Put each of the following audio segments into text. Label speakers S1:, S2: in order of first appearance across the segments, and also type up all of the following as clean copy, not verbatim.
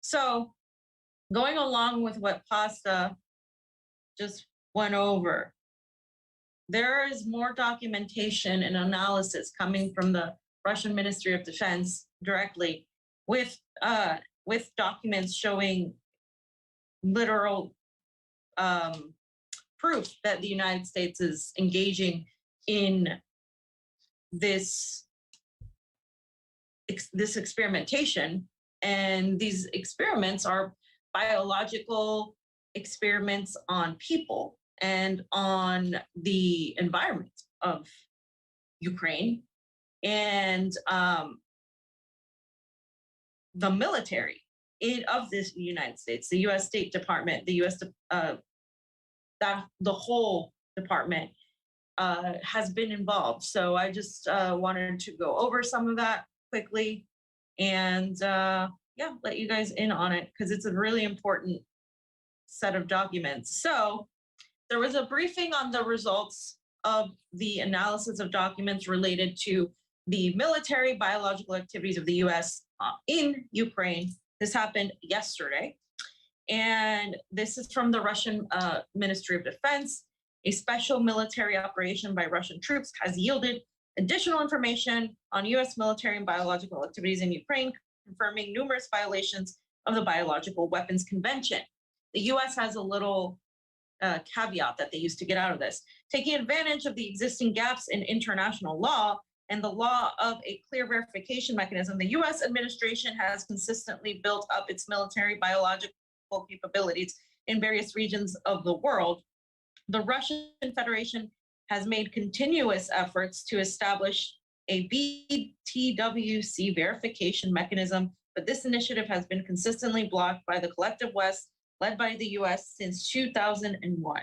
S1: So going along with what Pasta just went over, there is more documentation and analysis coming from the Russian Ministry of Defense directly with documents showing literal proof that the United States is engaging in this experimentation. And these experiments are biological experiments on people and on the environment of Ukraine and the military of this United States, the U.S. State Department, the U.S. The whole department has been involved. So I just wanted to go over some of that quickly and let you guys in on it because it's a really important set of documents. So there was a briefing on the results of the analysis of documents related to the military biological activities of the U.S. In Ukraine. This happened yesterday. And this is from the Russian Ministry of Defense. A special military operation by Russian troops has yielded additional information on U.S. military and biological activities in Ukraine, confirming numerous violations of the Biological Weapons Convention. The U.S. has a little caveat that they used to get out of this. Taking advantage of the existing gaps in international law and the law of a clear verification mechanism, the U.S. administration has consistently built up its military biological capabilities in various regions of the world. The Russian Federation has made continuous efforts to establish a BTWC verification mechanism, but this initiative has been consistently blocked by the collective West, led by the U.S. since 2001.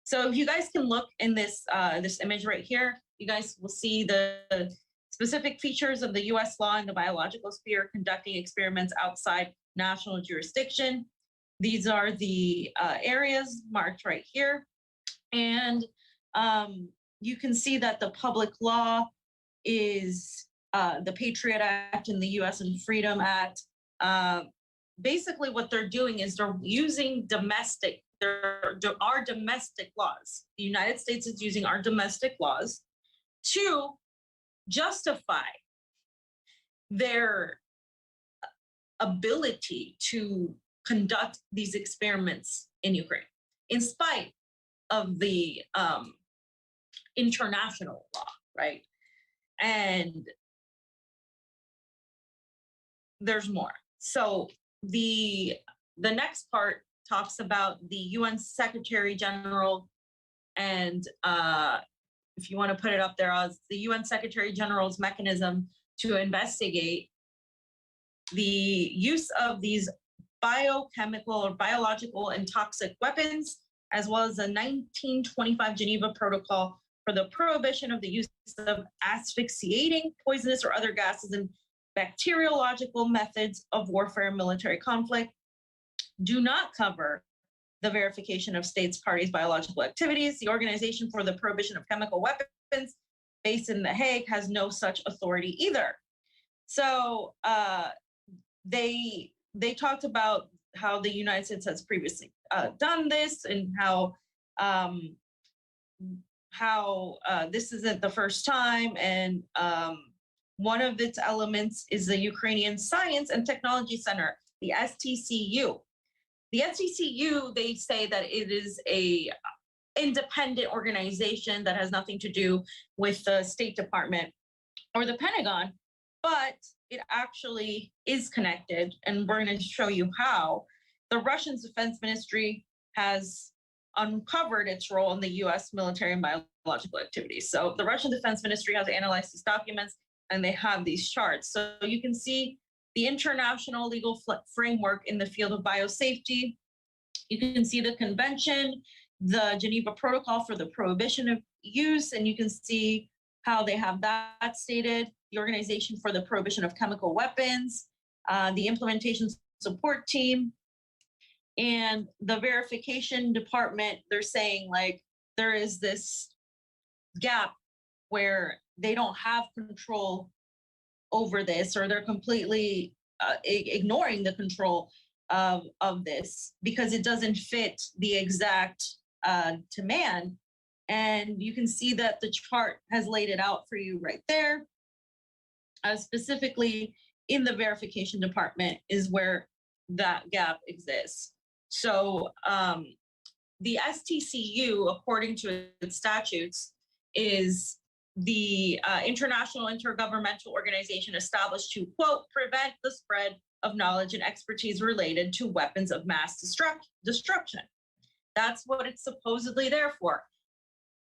S1: So if you guys can look in this image right here, you guys will see the specific features of the U.S. law in the biological sphere conducting experiments outside national jurisdiction. These are the areas marked right here. And you can see that the public law is the Patriot Act and the U.S. and Freedom Act. Basically what they're doing is they're using our domestic laws. The United States is using our domestic laws to justify their ability to conduct these experiments in Ukraine, in spite of the international law, right? And there's more. So the next part talks about the UN Secretary General, and if you want to put it up there, as the UN Secretary General's mechanism to investigate the use of these biochemical or biological and toxic weapons, as well as the 1925 Geneva Protocol for the prohibition of the use of asphyxiating, poisonous, or other gases and bacteriological methods of warfare and military conflict, do not cover the verification of states parties' biological activities. The Organization for the Prohibition of Chemical Weapons, based in The Hague, has no such authority either. So they talked about how the United States has previously done this and how this isn't the first time. And one of its elements is the Ukrainian Science and Technology Center, the STCU. The STCU, they say that it is a independent organization that has nothing to do with the State Department or the Pentagon, but it actually is connected, and we're going to show you how. The Russian Defense Ministry has uncovered its role in the U.S. military and biological activities. So the Russian Defense Ministry has analyzed these documents, and they have these charts. So you can see the international legal framework in the field of biosafety. You can see the convention, the Geneva Protocol for the prohibition of use, and you can see how they have that stated, the Organization for the Prohibition of Chemical Weapons, the Implementation Support Team, and the Verification Department. They're saying like there is this gap where they don't have control over this, or they're completely ignoring the control of this because it doesn't fit the exact demand. And you can see that the chart has laid it out for you right there. Specifically in the verification department is where that gap exists. So the STCU, according to its statutes, is the international intergovernmental organization established to, quote, prevent the spread of knowledge and expertise related to weapons of mass destruction. That's what it's supposedly there for.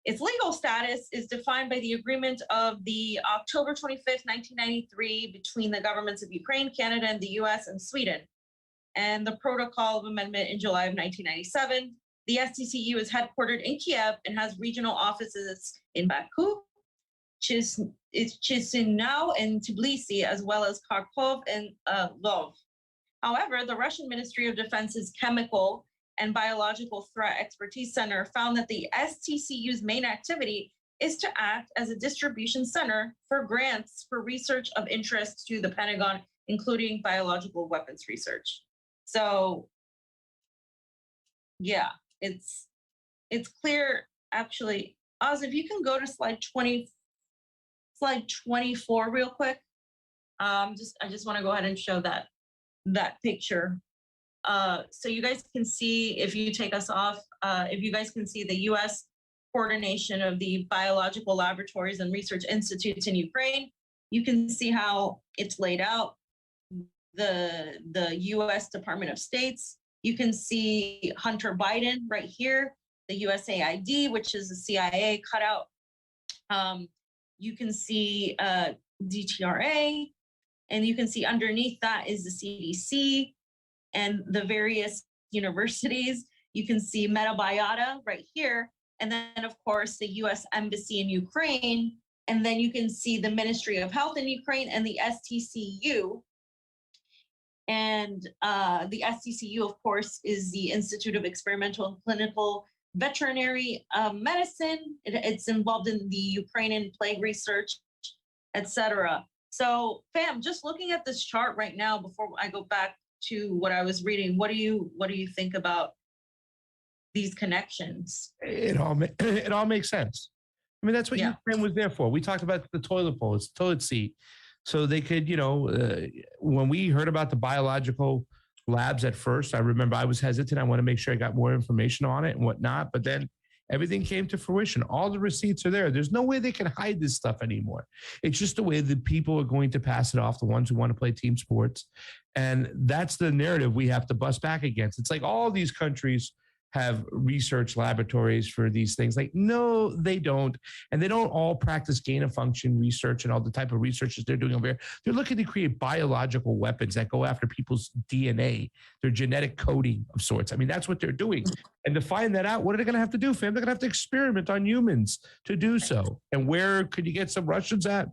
S1: Its legal status is defined by the agreement of the October 25th, 1993 between the governments of Ukraine, Canada, and the US and Sweden, and the Protocol of Amendment in July of 1997. The STCU is headquartered in Kiev and has regional offices in Baku, Chisinau, and Tbilisi, as well as Kharkov and Lvov. However, the Russian Ministry of Defense's Chemical and Biological Threat Expertise Center found that the STCU's main activity is to act as a distribution center for grants for research of interest to the Pentagon, including biological weapons research. So, yeah, it's clear. Actually, Oz, if you can go to slide 24 real quick. I just want to go ahead and show that picture. So you guys can see, if you take us off, if you guys can see the U.S. coordination of the biological laboratories and research institutes in Ukraine, you can see how it's laid out. The U.S. Department of States, you can see Hunter Biden right here, the USAID, which is the CIA cutout. You can see DTRA, and you can see underneath that is the CDC and the various universities. You can see Metabiota right here. And then, of course, the U.S. Embassy in Ukraine. And then you can see the Ministry of Health in Ukraine and the STCU. And the STCU, of course, is the Institute of Experimental and Clinical Veterinary Medicine. It's involved in the Ukrainian plague research, etc. So, fam, just looking at this chart right now before I go back to what I was reading, what do you think about these connections?
S2: It all makes sense. I mean, that's what Ukraine was there for. We talked about the toilet bowl, it's toilet seat, so they could, when we heard about the biological labs at first, I remember I was hesitant. I want to make sure I got more information on it and whatnot, but then everything came to fruition. All the receipts are there. There's no way they can hide this stuff anymore. It's just the way that people are going to pass it off, the ones who want to play team sports. And that's the narrative we have to bust back against. It's like all these countries have research laboratories for these things. Like, no, they don't. And they don't all practice gain of function research and all the type of research they're doing over here. They're looking to create biological weapons that go after people's DNA, their genetic coding of sorts. I mean, that's what they're doing. And to find that out, what are they going to have to do, fam? They're going to have to experiment on humans to do so. And where could you get some Russians at?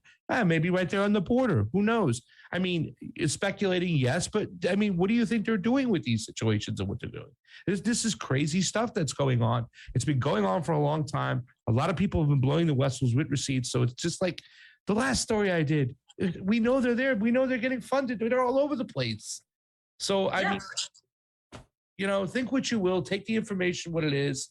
S2: Maybe right there on the border. Who knows? I mean, speculating, yes, but I mean, what do you think they're doing with these situations and what they're doing? This is crazy stuff that's going on. It's been going on for a long time. A lot of people have been blowing the whistles with receipts. So it's just like the last story I did. We know they're there. We know they're getting funded. They're all over the place. So, I mean, think what you will. Take the information, what it is.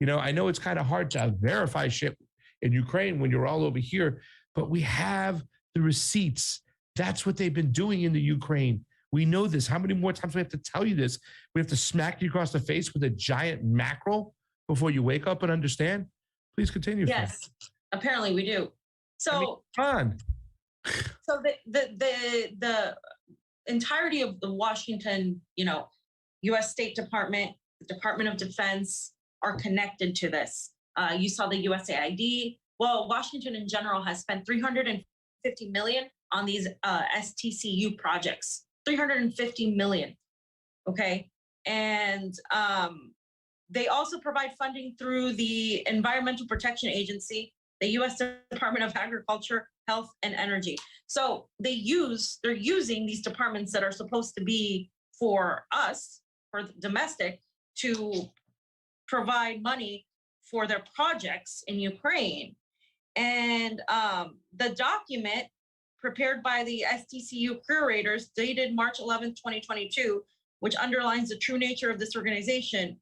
S2: I know it's kind of hard to verify shit in Ukraine when you're all over here, but we have the receipts. That's what they've been doing in the Ukraine. We know this. How many more times do we have to tell you this? We have to smack you across the face with a giant mackerel before you wake up and understand? Please continue.
S1: Yes, apparently we do. So, So the entirety of the Washington, U.S. State Department, the Department of Defense are connected to this. You saw the USAID. Well, Washington in general has spent $350 million on these STCU projects. $350 million. Okay. And they also provide funding through the Environmental Protection Agency, the U.S. Department of Agriculture, Health, and Energy. So they're using these departments that are supposed to be for us, for domestic, to provide money for their projects in Ukraine. And the document prepared by the STCU curators dated March 11th, 2022, which underlines the true nature of this organization.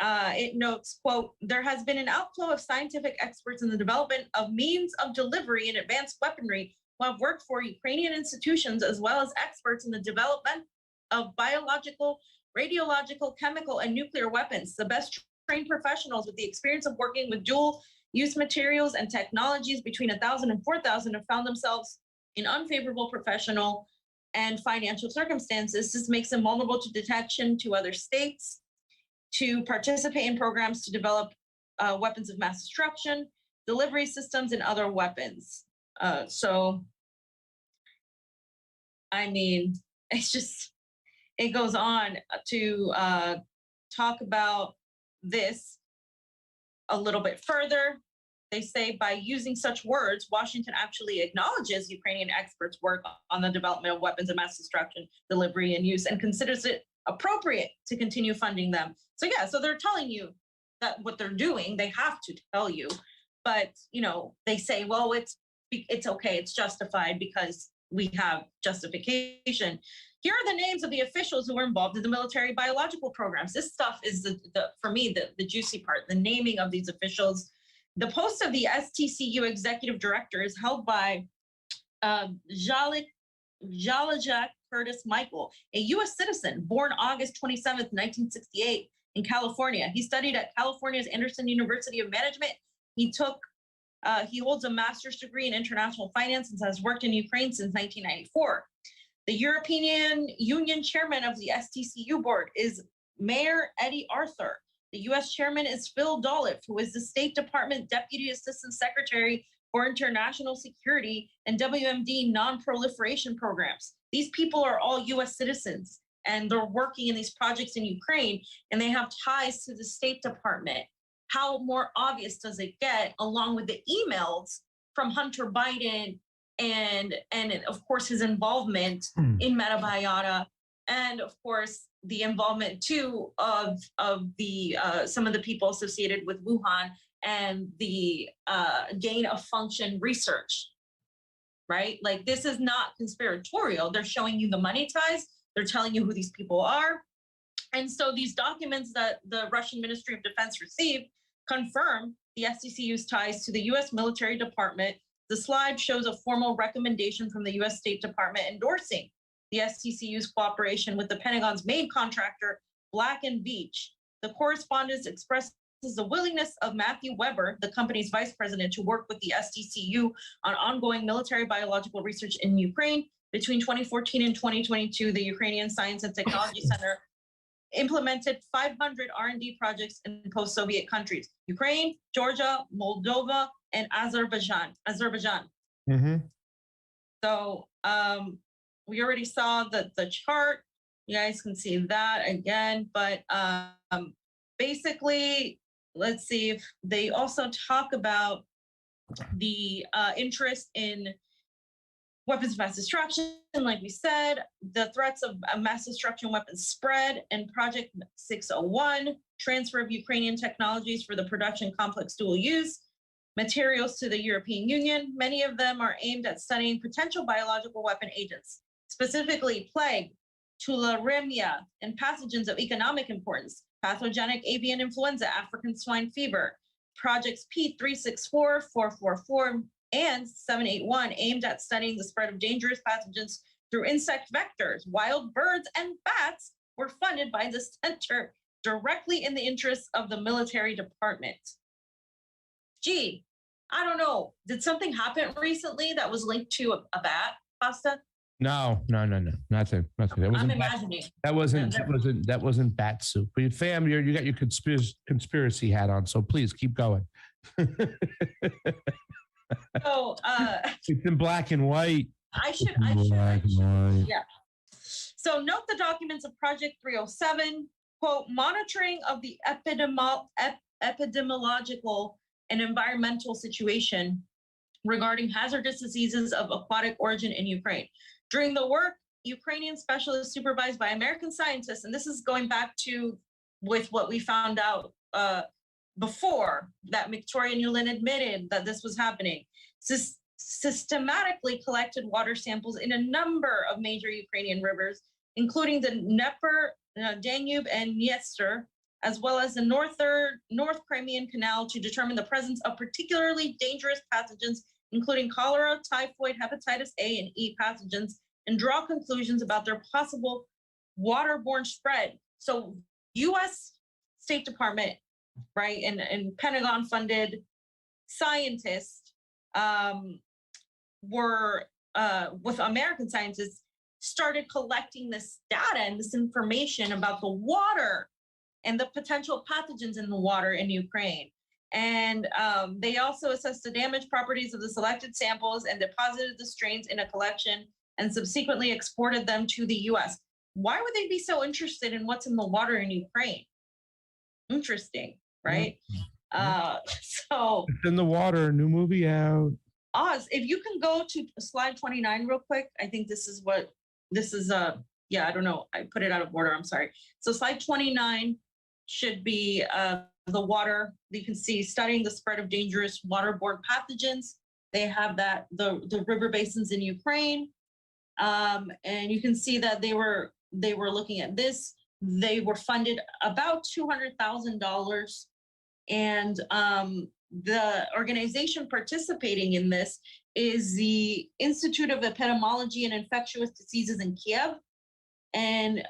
S1: It notes, quote, there has been an outflow of scientific experts in the development of means of delivery and advanced weaponry who have worked for Ukrainian institutions, as well as experts in the development of biological, radiological, chemical, and nuclear weapons. The best trained professionals with the experience of working with dual use materials and technologies between 1,000 and 4,000 have found themselves in unfavorable professional and financial circumstances. This makes them vulnerable to detection to other states, to participate in programs to develop weapons of mass destruction, delivery systems, and other weapons. So, I mean, it's just, it goes on to talk about this a little bit further. They say by using such words, Washington actually acknowledges Ukrainian experts' work on the development of weapons of mass destruction, delivery, and use, and considers it appropriate to continue funding them. So yeah, so they're telling you that what they're doing, they have to tell you. But, you know, they say, well, it's okay, it's justified because we have justification. Here are the names of the officials who were involved in the military biological programs. This stuff is for me, the juicy part, the naming of these officials. The post of the STCU executive director is held by Jalajak Curtis Michael, a U.S. citizen born August 27th, 1968 in California. He studied at California's Anderson University of Management. He holds a master's degree in international finance and has worked in Ukraine since 1994. The European Union chairman of the STCU board is Mayor Eddie Arthur. The U.S. chairman is Phil Dolliffe, who is the State Department Deputy Assistant Secretary for International Security and WMD non-proliferation programs. These people are all U.S. citizens, and they're working in these projects in Ukraine, and they have ties to the State Department. How more obvious does it get, along with the emails from Hunter Biden and of course his involvement in Metabiota, and of course the involvement too of the some of the people associated with Wuhan and the gain of function research, right? Like, this is not conspiratorial. They're showing you the money ties. They're telling you who these people are. And so these documents that the Russian Ministry of Defense received confirm the STCU's ties to the U.S. military department. The slide shows a formal recommendation from the U.S. State Department endorsing the STCU's cooperation with the Pentagon's main contractor, Black & Veatch. The correspondence expresses the willingness of Matthew Weber, the company's vice president, to work with the STCU on ongoing military biological research in Ukraine. Between 2014 and 2022, the Ukrainian Science and Technology Center implemented 500 R&D projects in post-Soviet countries: Ukraine, Georgia, Moldova, and Azerbaijan.
S2: Mm-hmm.
S1: So we already saw the chart. You guys can see that again, but basically, let's see if they also talk about the interest in weapons of mass destruction. Like we said, the threats of mass destruction weapons spread, and Project 601, transfer of Ukrainian technologies for the production complex dual use materials to the European Union. Many of them are aimed at studying potential biological weapon agents, specifically plague, tularemia, and pathogens of economic importance, pathogenic avian influenza, African swine fever. Projects P364, 444, and 781 aimed at studying the spread of dangerous pathogens through insect vectors. Wild birds and bats were funded by the center directly in the interests of the military department. Gee, I don't know. Did something happen recently that was linked to a bat, Pasta?
S2: No, nothing. That wasn't
S1: I'm imagining.
S2: That wasn't bat soup. But fam, you got your conspiracy hat on, so please keep going.
S1: So
S2: it's in black and white.
S1: I should. Yeah. So note the documents of Project 307, quote, monitoring of the epidemiological and environmental situation regarding hazardous diseases of aquatic origin in Ukraine. During the work, Ukrainian specialists supervised by American scientists, and this is going back to with what we found out before, that Victoria Nuland admitted that this was happening. systematically collected water samples in a number of major Ukrainian rivers, including the Dnieper, Danube, and Dniester, as well as the North Crimean Canal, to determine the presence of particularly dangerous pathogens, including cholera, typhoid, hepatitis A and E pathogens, and draw conclusions about their possible waterborne spread. So U.S. State Department, right, and Pentagon-funded scientists were, with American scientists, started collecting this data and this information about the water and the potential pathogens in the water in Ukraine. And they also assessed the damage properties of the selected samples and deposited the strains in a collection and subsequently exported them to the US. Why would they be so interested in what's in the water in Ukraine? Interesting, right? So
S2: It's in the water, new movie out.
S1: Oz, if you can go to slide 29 real quick. I think this is what this is. Yeah, I don't know. I put it out of order. I'm sorry. So slide 29 should be the water. You can see studying the spread of dangerous waterborne pathogens. They have that the river basins in Ukraine, and you can see that they were looking at this. They were funded about $200,000, and the organization participating in this is the Institute of Epidemiology and Infectious Diseases in Kiev. And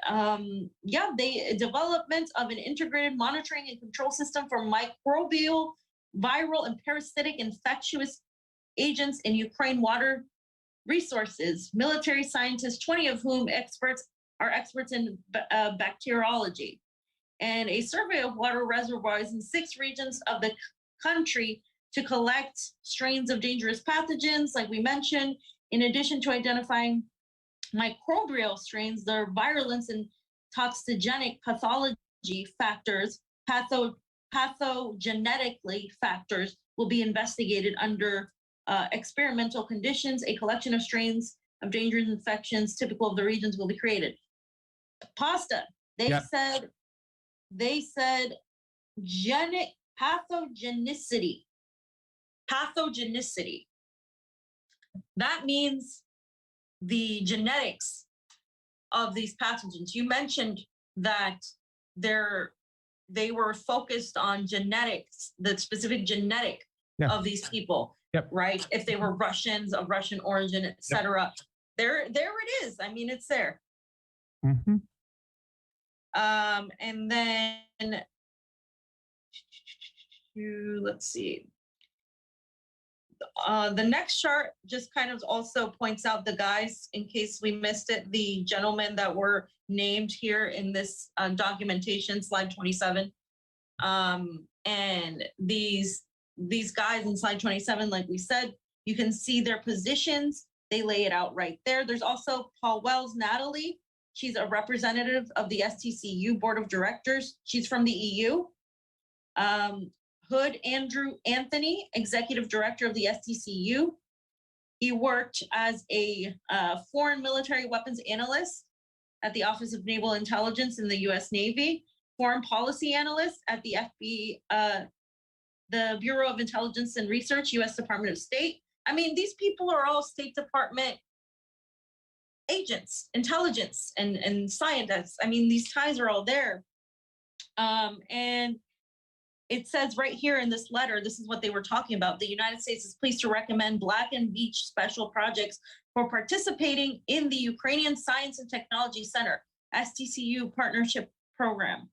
S1: they development of an integrated monitoring and control system for microbial, viral, and parasitic infectious agents in Ukraine water resources. Military scientists, 20 of whom are experts in bacteriology. And a survey of water reservoirs in 6 regions of the country to collect strains of dangerous pathogens, like we mentioned, in addition to identifying microbial strains, their virulence and toxigenic pathology factors, pathogenetically factors will be investigated under experimental conditions. A collection of strains of dangerous infections typical of the regions will be created. Pasta, they said pathogenicity. That means the genetics of these pathogens. You mentioned that they were focused on genetics, the specific genetic of these people, right? If they were Russians, of Russian origin, etc. There it is. I mean, it's there.
S2: Mm-hmm.
S1: And then let's see. The next chart just kind of also points out the guys, in case we missed it, the gentlemen that were named here in this documentation, slide 27. And these guys in slide 27, like we said, you can see their positions. They lay it out right there. There's also Paul Wells, Natalie. She's a representative of the STCU Board of Directors. She's from the EU. Hood Andrew Anthony, Executive Director of the STCU. He worked as a foreign military weapons analyst at the Office of Naval Intelligence in the US Navy, foreign policy analyst at the the Bureau of Intelligence and Research, US Department of State. I mean, these people are all State Department agents, intelligence, and scientists. I mean, these ties are all there. And it says right here in this letter, this is what they were talking about. The United States is pleased to recommend Black and Beach Special Projects for participating in the Ukrainian Science and Technology Center, STCU Partnership Program.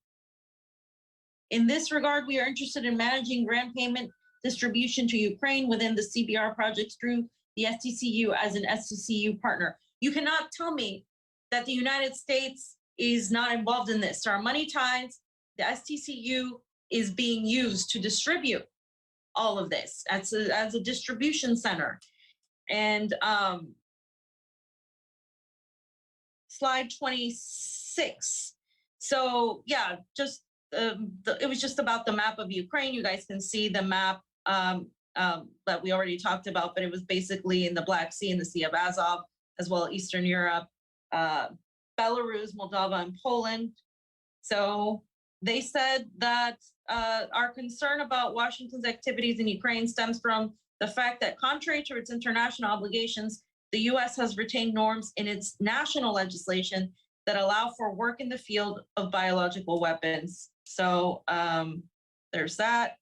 S1: In this regard, we are interested in managing grant payment distribution to Ukraine within the CBR projects through the STCU as an STCU partner. You cannot tell me that the United States is not involved in this. There are money ties. The STCU is being used to distribute all of this as a distribution center. And slide 26. So yeah, just it was just about the map of Ukraine. You guys can see the map that we already talked about, but it was basically in the Black Sea and the Sea of Azov, as well as Eastern Europe, Belarus, Moldova, and Poland. So they said that our concern about Washington's activities in Ukraine stems from the fact that contrary to its international obligations, the US has retained norms in its national legislation that allow for work in the field of biological weapons. So there's that.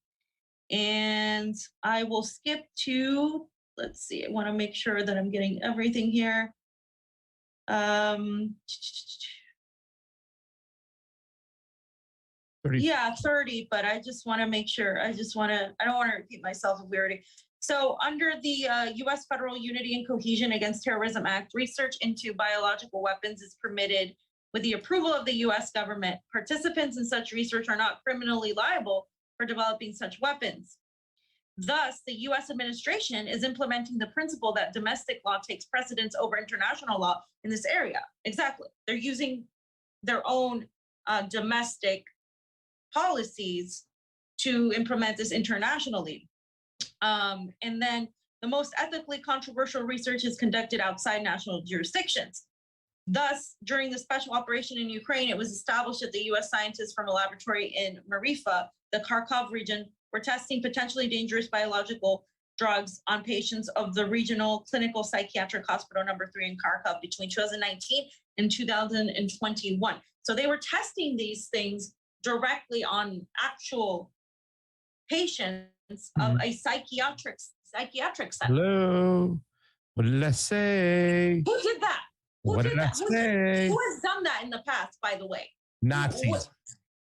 S1: And I will skip to, let's see, I want to make sure that I'm getting everything here.
S2: 30.
S1: Yeah, 30, but I just want to make sure. I don't want to repeat myself if we already. So under the U.S. Federal Unity and Cohesion Against Terrorism Act, research into biological weapons is permitted with the approval of the U.S. government. Participants in such research are not criminally liable for developing such weapons. Thus, the U.S. administration is implementing the principle that domestic law takes precedence over international law in this area. Exactly. They're using their own domestic policies to implement this internationally. And then the most ethically controversial research is conducted outside national jurisdictions. Thus, during the special operation in Ukraine, it was established that the U.S. scientists from a laboratory in Marifa, the Kharkov region, were testing potentially dangerous biological drugs on patients of the regional clinical psychiatric hospital number 3 in Kharkov between 2019 and 2021. So they were testing these things directly on actual patients of a psychiatric center.
S2: Hello. What did I say?
S1: Who did that?
S2: What did I say?
S1: Who has done that in the past, by the way?
S2: Nazis.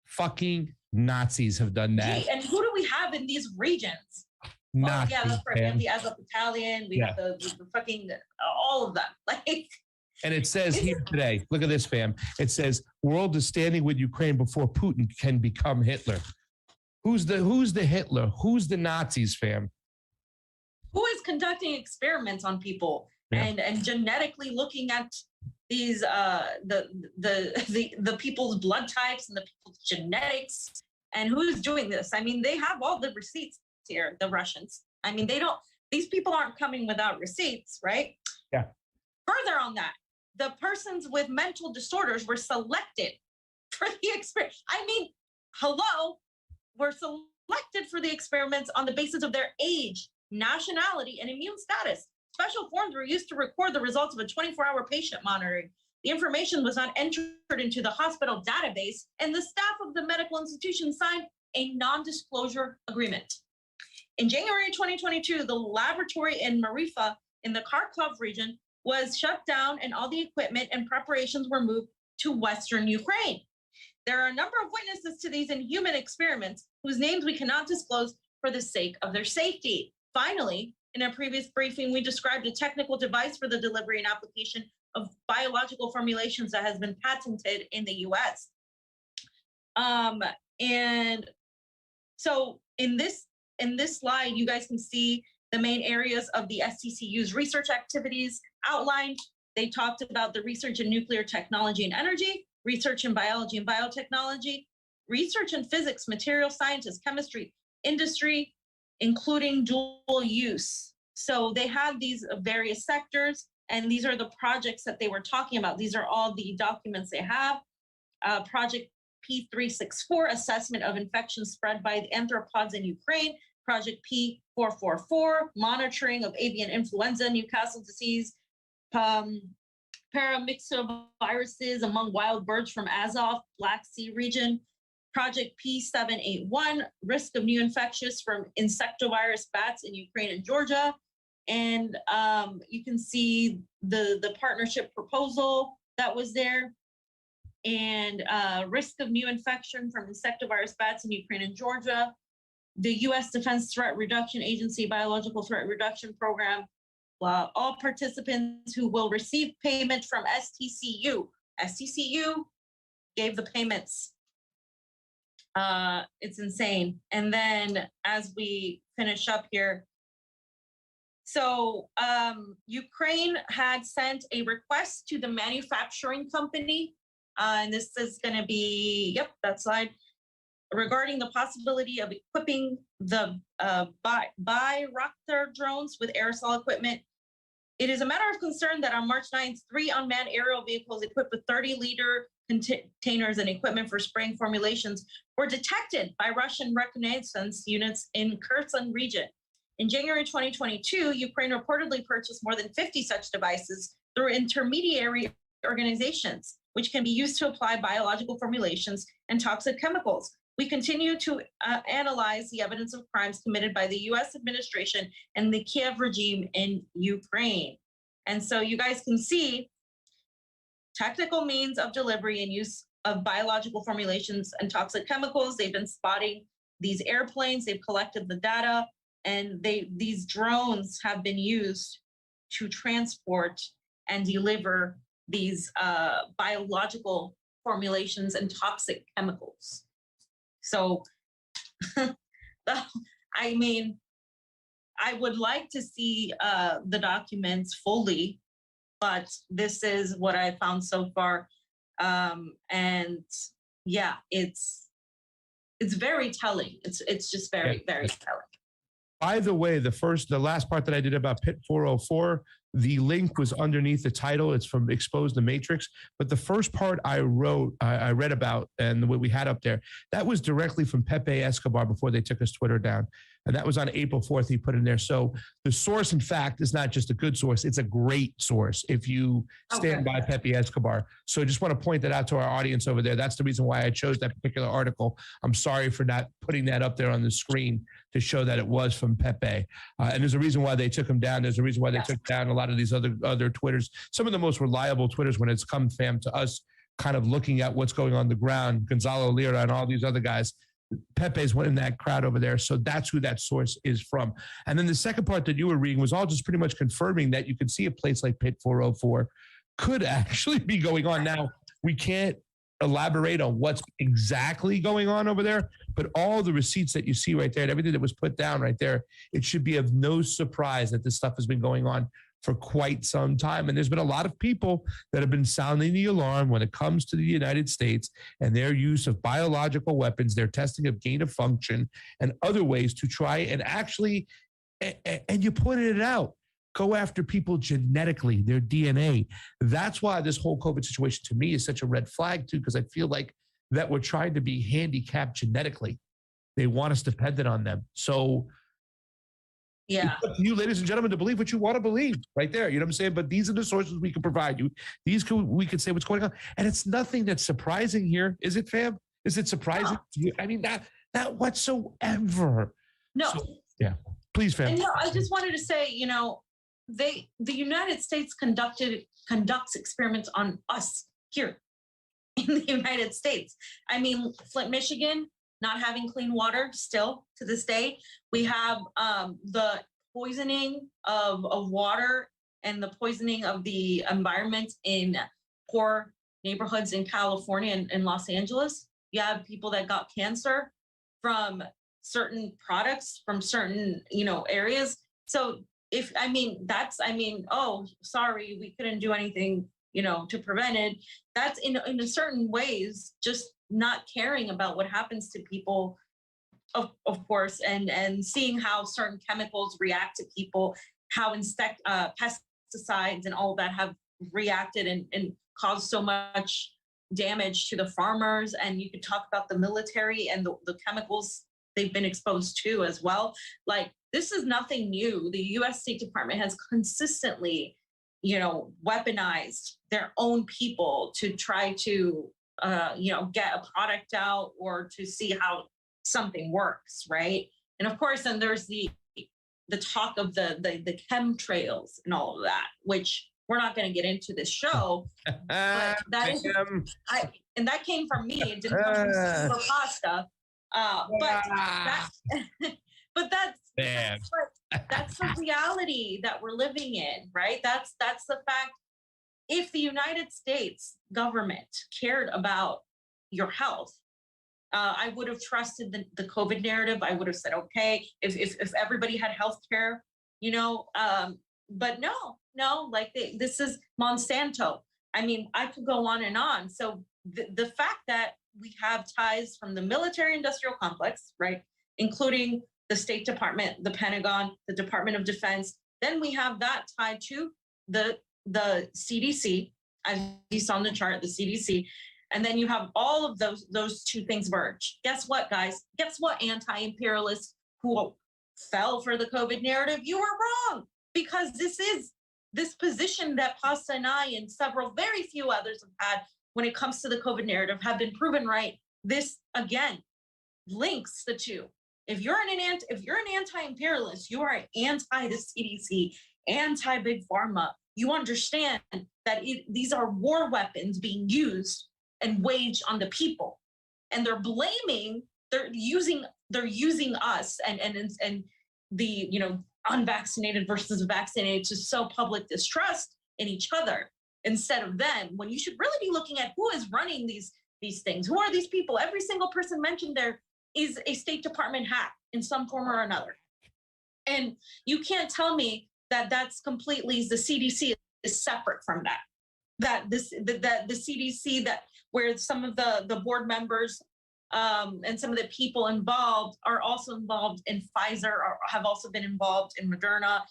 S2: Fucking Nazis have done that.
S1: And who do we have in these regions?
S2: Nazis,
S1: yeah, that's right. We have the Azov Battalion. We have the fucking, all of them. Like,
S2: and it says here today, look at this, fam. It says, world is standing with Ukraine before Putin can become Hitler. Who's the Hitler? Who's the Nazis, fam?
S1: Who is conducting experiments on people and genetically looking at these the people's blood types and the people's genetics, and who's doing this? I mean, they have all the receipts here, the Russians. I mean, these people aren't coming without receipts, right?
S2: Yeah.
S1: Further on that, the persons with mental disorders were selected for the experiment. I mean, hello, were selected for the experiments on the basis of their age, nationality, and immune status. Special forms were used to record the results of a 24-hour patient monitoring. The information was not entered into the hospital database, and the staff of the medical institution signed a non-disclosure agreement. In January 2022, the laboratory in Marifa in the Kharkov region was shut down, and all the equipment and preparations were moved to Western Ukraine. There are a number of witnesses to these inhuman experiments whose names we cannot disclose for the sake of their safety. Finally, in a previous briefing, we described a technical device for the delivery and application of biological formulations that has been patented in the US. And so in this slide, you guys can see the main areas of the STCU's research activities outlined. They talked about the research in nuclear technology and energy, research in biology and biotechnology, research in physics, material sciences, chemistry, industry, including dual use. So they have these various sectors, and these are the projects that they were talking about. These are all the documents they have. Project P364, assessment of infections spread by the arthropods in Ukraine. Project P444, monitoring of avian influenza, Newcastle disease, paramyxoviruses among wild birds from Azov, Black Sea region. Project P781, risk of new infectious from insectivirus bats in Ukraine and Georgia. And you can see the partnership proposal that was there. And risk of new infection from insectivirus bats in Ukraine and Georgia. The U.S. Defense Threat Reduction Agency Biological Threat Reduction Program. All participants who will receive payment from STCU. STCU gave the payments. It's insane. And then as we finish up here, so Ukraine had sent a request to the manufacturing company, and this is going to be, that slide, regarding the possibility of equipping the Bayraktar drones with aerosol equipment. It is a matter of concern that on March 9th, 3 unmanned aerial vehicles equipped with 30-liter containers and equipment for spraying formulations were detected by Russian reconnaissance units in Kherson region. In January 2022, Ukraine reportedly purchased more than 50 such devices through intermediary organizations, which can be used to apply biological formulations and toxic chemicals. We continue to analyze the evidence of crimes committed by the US administration and the Kiev regime in Ukraine. And so you guys can see technical means of delivery and use of biological formulations and toxic chemicals. They've been spotting these airplanes, they've collected the data, and these drones have been used to transport and deliver these biological formulations and toxic chemicals. So, I mean, I would like to see the documents fully, but this is what I found so far. And yeah, it's very telling. It's just very telling.
S2: By the way, the last part that I did about Pit 404, the link was underneath the title. It's from Expose the Matrix. But the first part I read about, and what we had up there, that was directly from Pepe Escobar before they took his Twitter down. And that was on April 4th, he put in there. So the source, in fact, is not just a good source, it's a great source if you stand by Pepe Escobar. So I just want to point that out to our audience over there. That's the reason why I chose that particular article. I'm sorry for not putting that up there on the screen to show that it was from Pepe. And there's a reason why they took him down. There's a reason why they took down a lot of these other Twitters. Some of the most reliable Twitters when it's come, fam, to us kind of looking at what's going on the ground, Gonzalo Lira and all these other guys. Pepe's one in that crowd over there. So that's who that source is from. And then the second part that you were reading was all just pretty much confirming that you could see a place like Pit 404 could actually be going on. Now, we can't elaborate on what's exactly going on over there, but all the receipts that you see right there and everything that was put down right there, it should be of no surprise that this stuff has been going on for quite some time. And there's been a lot of people that have been sounding the alarm when it comes to the United States and their use of biological weapons, their testing of gain of function and other ways to try and actually, and you pointed it out, go after people genetically, their DNA. That's why this whole COVID situation to me is such a red flag too, because I feel like that we're trying to be handicapped genetically. They want us dependent on them. So yeah, it's up to you, ladies and gentlemen, to believe what you want to believe right there. You know what I'm saying? But these are the sources we can provide you. We could say what's going on. And it's nothing that's surprising here. Is it, fam? Is it surprising to you? I mean, not whatsoever.
S1: No.
S2: So, yeah. Please, fam.
S1: And no, I just wanted to say, you know, the United States conducts experiments on us here in the United States. I mean, Flint, Michigan, not having clean water still to this day. We have the poisoning of water and the poisoning of the environment in poor neighborhoods in California and Los Angeles. You have people that got cancer from certain products from certain, areas. So oh, sorry, we couldn't do anything, to prevent it. That's in a certain ways, just not caring about what happens to people, of course, and seeing how certain chemicals react to people, how pesticides and all of that have reacted and caused so much damage to the farmers. And you could talk about the military and the chemicals they've been exposed to as well. Like, this is nothing new. The US State Department has consistently, weaponized their own people to try to, get a product out or to see how something works, right? And of course, then there's the talk of the chemtrails and all of that, which we're not going to get into this show. But that is, and that came from me. It didn't come from Super Pasta. But that's the reality that we're living in, right? That's the fact. If the United States government cared about your health, I would have trusted the COVID narrative. I would have said, okay, if everybody had health care, but no, like this is Monsanto. I mean, I could go on and on. So the fact that we have ties from the military industrial complex, right, including the State Department, the Pentagon, the Department of Defense, then we have that tied to the CDC, as you saw on the chart, the CDC, and then you have all of those two things merge. Guess what, guys? Guess what, anti-imperialists who fell for the COVID narrative, you were wrong, because this position that Pasta and I and several, very few others have had when it comes to the COVID narrative have been proven right. This again links the two. If you're an anti-imperialist, you are anti the CDC, anti big pharma. You understand that these are war weapons being used and waged on the people, and they're using us and the unvaccinated versus vaccinated to sow public distrust in each other instead of them, when you should really be looking at who is running these things. Who are these people? Every single person mentioned there is a State Department hack in some form or another. And you can't tell me that that's completely, the CDC is separate from that. That the CDC, that where some of the board members and some of the people involved are also involved in Pfizer, or have also been involved in Moderna.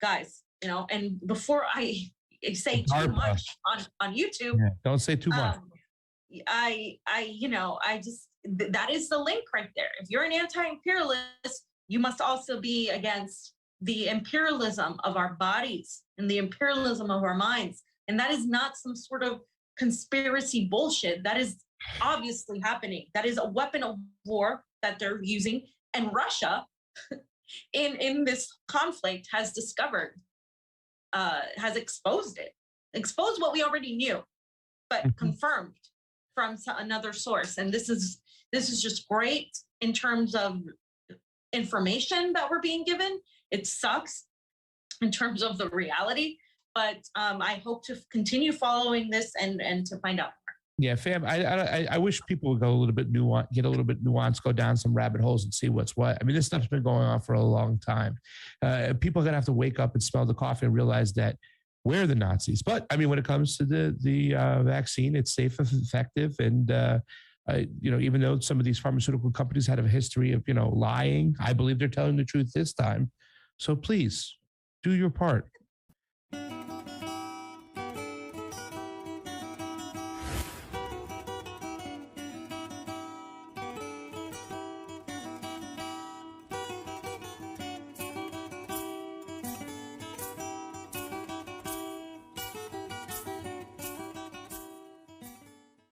S1: Guys, and before I say too much on YouTube,
S2: don't say too much.
S1: That is the link right there. If you're an anti-imperialist, you must also be against the imperialism of our bodies and the imperialism of our minds. And that is not some sort of conspiracy bullshit. That is obviously happening. That is a weapon of war that they're using. And Russia in this conflict has discovered, has exposed what we already knew, but confirmed from another source. And this is just great in terms of information that we're being given. It sucks in terms of the reality, but I hope to continue following this and to find out more.
S2: Yeah, fam. I wish people would go a little bit nuanced, go down some rabbit holes and see what's what. I mean, this stuff's been going on for a long time. People are gonna have to wake up and smell the coffee and realize that we're the Nazis. But I mean, when it comes to the vaccine, it's safe and effective. And even though some of these pharmaceutical companies had a history of lying, I believe they're telling the truth this time. So please do your part.